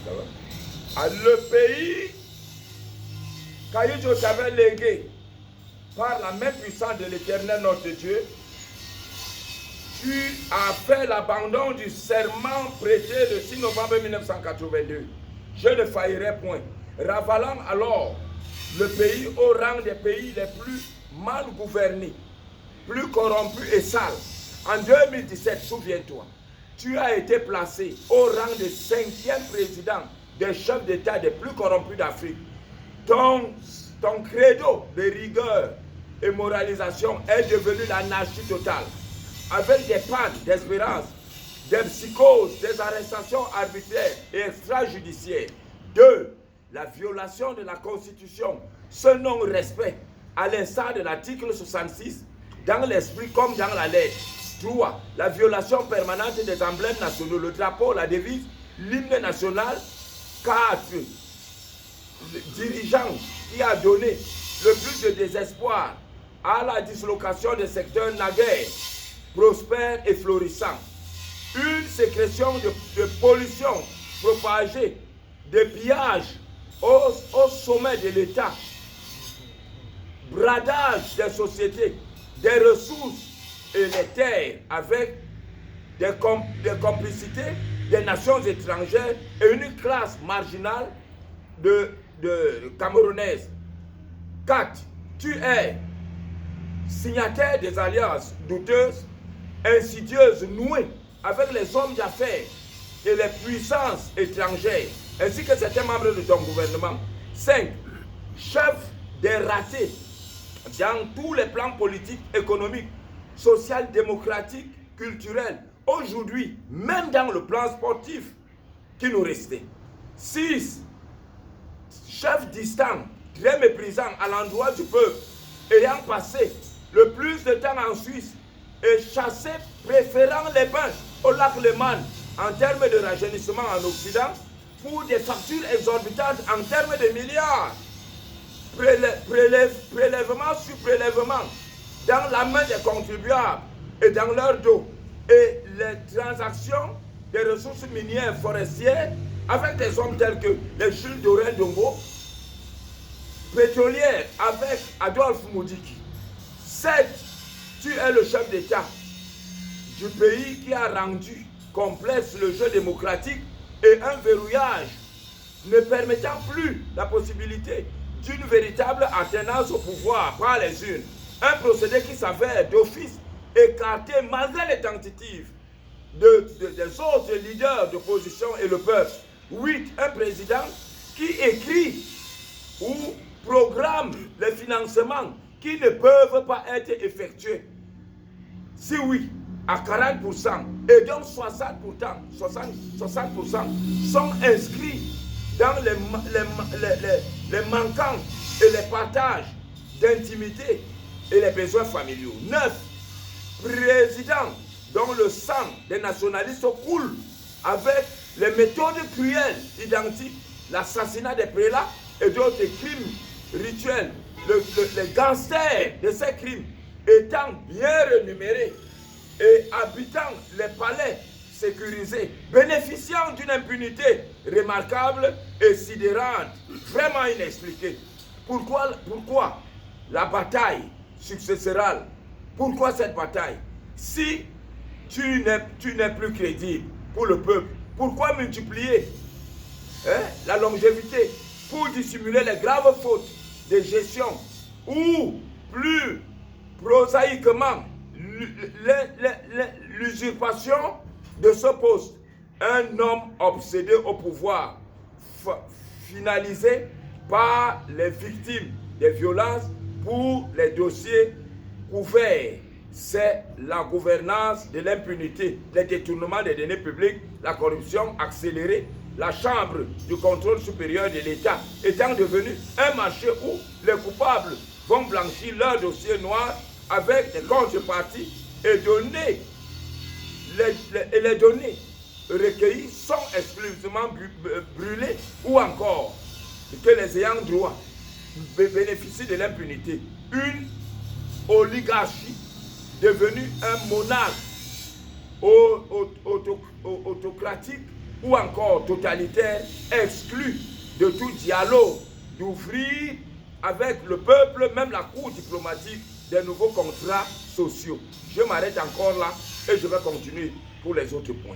Ça va? Ah, le pays qu'Aïdjo t'avait légué par la main puissante de l'Éternel notre Dieu, tu as fait l'abandon du serment prêté le 6 novembre 1982. Je ne faillirai point. Ravalant alors le pays au rang des pays les plus mal gouvernés, plus corrompus et sales. En 2017, souviens-toi, tu as été placé au rang de 5e président des chefs d'État les plus corrompus d'Afrique. Ton credo de rigueur et moralisation est devenu l'anarchie totale, avec des pannes d'espérance, des psychoses, des arrestations arbitraires et extrajudiciaires. 2. La violation de la Constitution, ce non-respect, à l'instar de l'article 66, dans l'esprit comme dans la lettre. 3. La violation permanente des emblèmes nationaux, le drapeau, la devise, l'hymne national. 4. Le dirigeant qui a donné le plus de désespoir à la dislocation des secteurs naguère, prospères et florissants. Une sécrétion de pollution propagée, de pillage au sommet de l'État, bradage des sociétés, des ressources et les terres avec des complicités des nations étrangères et une classe marginale de Camerounaise. 4. Tu es signataire des alliances douteuses, insidieuses, nouées avec les hommes d'affaires et les puissances étrangères, ainsi que certains membres de ton gouvernement. 5. Chef des ratés dans tous les plans politiques, économiques, social, démocratiques, culturels. Aujourd'hui, même dans le plan sportif qui nous restait. 6. Chef distant, très méprisant à l'endroit du peuple, ayant passé le plus de temps en Suisse et chassé, préférant les bains au lac Léman en termes de rajeunissement en Occident pour des factures exorbitantes en termes de milliards. Prélèvement sur prélèvement dans la main des contribuables et dans leur dos. Et les transactions des ressources minières forestières avec des hommes tels que les Jules Dorin Dongo, pétrolière avec Adolphe Moudiki. 7. Tu es le chef d'État du pays qui a rendu complexe le jeu démocratique et un verrouillage ne permettant plus la possibilité d'une véritable alternance au pouvoir par les urnes. Un procédé qui s'avère d'office écarté malgré les tentatives des autres leaders d'opposition et le peuple. 8. Un président qui écrit ou programme les financements qui ne peuvent pas être effectués. Si oui, à 40%, et donc 60% sont inscrits dans les manquants et les partages d'intimité et les besoins familiaux. 9. Président dont le sang des nationalistes coule avec les méthodes cruelles identiques, l'assassinat des prélats et d'autres crimes rituels, les gangsters de ces crimes étant bien rémunérés et habitant les palais sécurisés, bénéficiant d'une impunité remarquable et sidérante, vraiment inexpliquée. Pourquoi la bataille successorale? Pourquoi cette bataille? Si tu n'es plus crédible pour le peuple, pourquoi multiplier la longévité pour dissimuler les graves fautes de gestion ou plus prosaïquement l'usurpation de ce poste? Un homme obsédé au pouvoir, finalisé par les victimes des violences pour les dossiers couverts. C'est la gouvernance de l'impunité, les détournements des deniers publics, la corruption accélérée, la chambre du contrôle supérieur de l'État étant devenue un marché où les coupables vont blanchir leurs dossiers noirs avec des contreparties et les données recueillies sont exclusivement brûlées ou encore que les ayants droit bénéficient de l'impunité. Une oligarchie devenue un monarque autocratique ou encore totalitaire, exclu de tout dialogue, d'ouvrir avec le peuple, même la cour diplomatique, des nouveaux contrats sociaux. Je m'arrête encore là et je vais continuer pour les autres points.